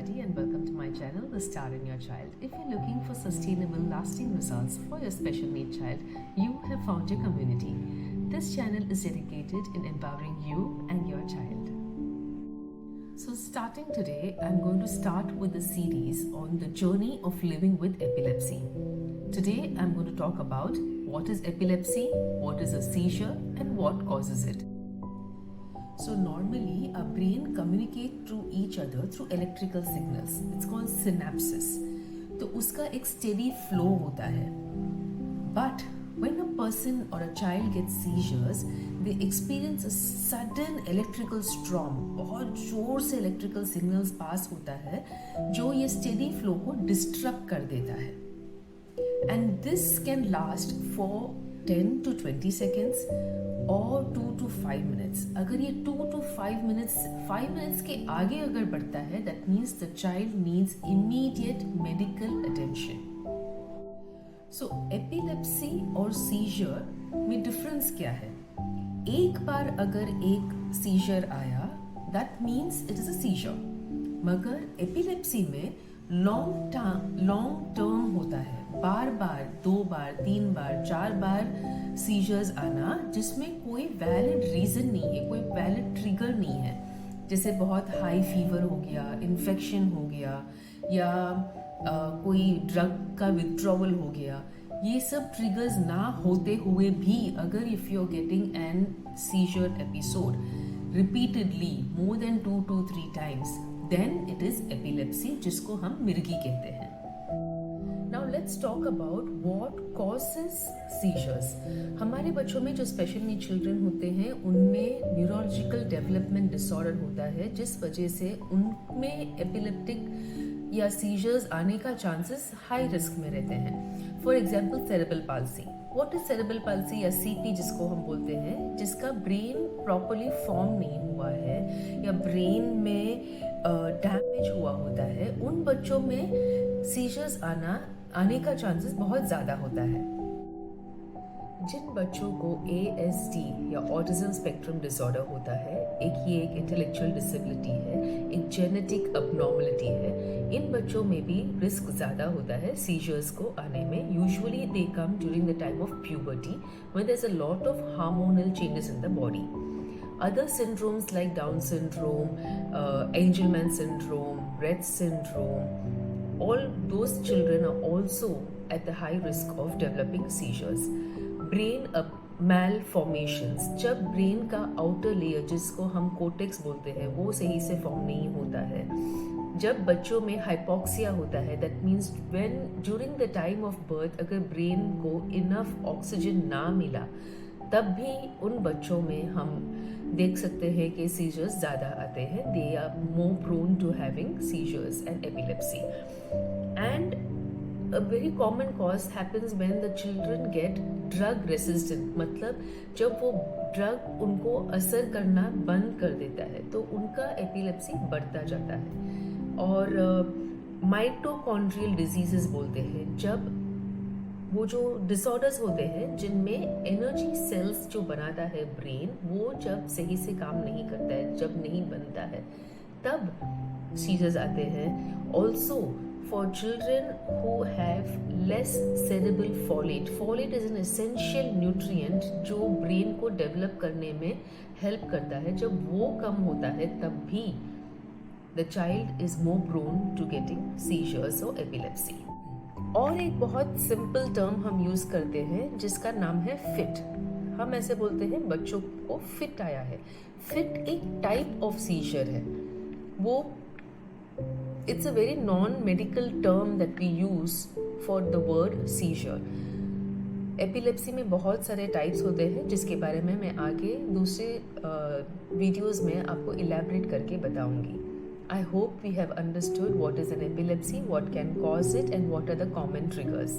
everybody and welcome to my channel, The Star in Your Child. If you're looking for sustainable, lasting results for your special need child, you have found your community. This channel is dedicated in empowering you and your child. So starting today, I'm going to start with a series on the journey of living with epilepsy. Today, I'm going to talk about what is epilepsy, what is a seizure, and what causes it. So normally our brain communicate to each other through electrical signals. It's called synapses. तो उसका एक steady flow होता है. But when a person or a child gets seizures, they experience a sudden electrical storm. बहुत जोर से electrical signals pass होता है जो ये steady flow को disrupt कर देता है. And this can last for 10 to 20 seconds और 2 to 5 minutes. अगर ये 2 to 5 minutes के आगे अगर बढ़ता है, that means the child needs immediate medical attention. So epilepsy और seizure में difference क्या है? एक बार अगर एक seizure आया, that means it is a seizure. मगर epilepsy में long term होता है. बार बार 2 बार 3 बार 4 बार सीजर्स आना जिसमें कोई वैलिड रीजन नहीं है, कोई वैलिड ट्रिगर नहीं है. जैसे बहुत हाई फीवर हो गया, इन्फेक्शन हो गया या कोई ड्रग का विथड्रॉवल हो गया. ये सब ट्रिगर्स ना होते हुए भी अगर if you are getting an seizure episode repeatedly more than 2 to 3 times, then it is epilepsy, जिसको हम मिर्गी कहते हैं. Now let's talk about what causes seizures. हमारे बच्चों में जो स्पेशल नीड चिल्ड्रन होते हैं उनमें न्यूरोलॉजिकल डेवलपमेंट डिसऑर्डर होता है जिस वजह से उनमें एपिलेप्टिक या सीजर्स आने का चांसेस हाई रिस्क में रहते हैं. For example cerebral palsy. What is cerebral palsy या सीपी जिसको हम बोलते हैं, जिसका ब्रेन प्रॉपरली फॉर्म नहीं हुआ है या ब्रेन में डैमेज हुआ होता है, उन बच्चों में सीजर्स आने का चांसेस बहुत ज़्यादा होता है. जिन बच्चों को ASD या ऑटिज्म स्पेक्ट्रम डिसऑर्डर होता है, एक इंटेलेक्चुअल डिसेबिलिटी है, एक जेनेटिक अबनॉर्मलिटी है, इन बच्चों में भी रिस्क ज़्यादा होता है सीजर्स को आने में. Usually they come during the time of puberty when there is a lot of hormonal changes in the body. Other syndromes like Down syndrome, Angelman syndrome, Rett syndrome, all those children are also at the high risk of developing seizures. Brain malformations, जब brain का outer layer जिसको हम cortex बोलते हैं वो सही से form नहीं होता है, जब बच्चों में hypoxia होता है, that means when during the time of birth अगर brain को enough oxygen ना मिला, तब भी उन बच्चों में हम देख सकते हैं कि सीजर्स ज़्यादा आते हैं. They are more prone to having seizures and epilepsy. And a very common cause happens when the children get drug resistant. मतलब जब वो ड्रग उनको असर करना बंद कर देता है तो उनका एपिलेप्सी बढ़ता जाता है. और माइटोकॉन्ड्रियल डिजीजेस बोलते हैं, जब वो जो डिसऑर्डर्स होते हैं जिनमें एनर्जी सेल्स जो बनाता है ब्रेन, वो जब सही से काम नहीं करता है, जब नहीं बनता है, तब सीजर्स आते हैं. Also for children who have less cerebral folate is an essential nutrient जो ब्रेन को डेवलप करने में हेल्प करता है. जब वो कम होता है तब भी the child is more prone to getting seizures और एपिलेप्सी. और एक बहुत सिंपल टर्म हम यूज़ करते हैं जिसका नाम है फिट. हम ऐसे बोलते हैं बच्चों को फिट आया है. फिट एक टाइप ऑफ सीजर है. वो it's a very non medical term that we use for the word seizure. Epilepsy में बहुत सारे टाइप्स होते हैं जिसके बारे में मैं आगे दूसरे वीडियोज़ में आपको इलैबोरेट करके बताऊंगी. I hope we have understood what is an epilepsy, what can cause it, and what are the common triggers.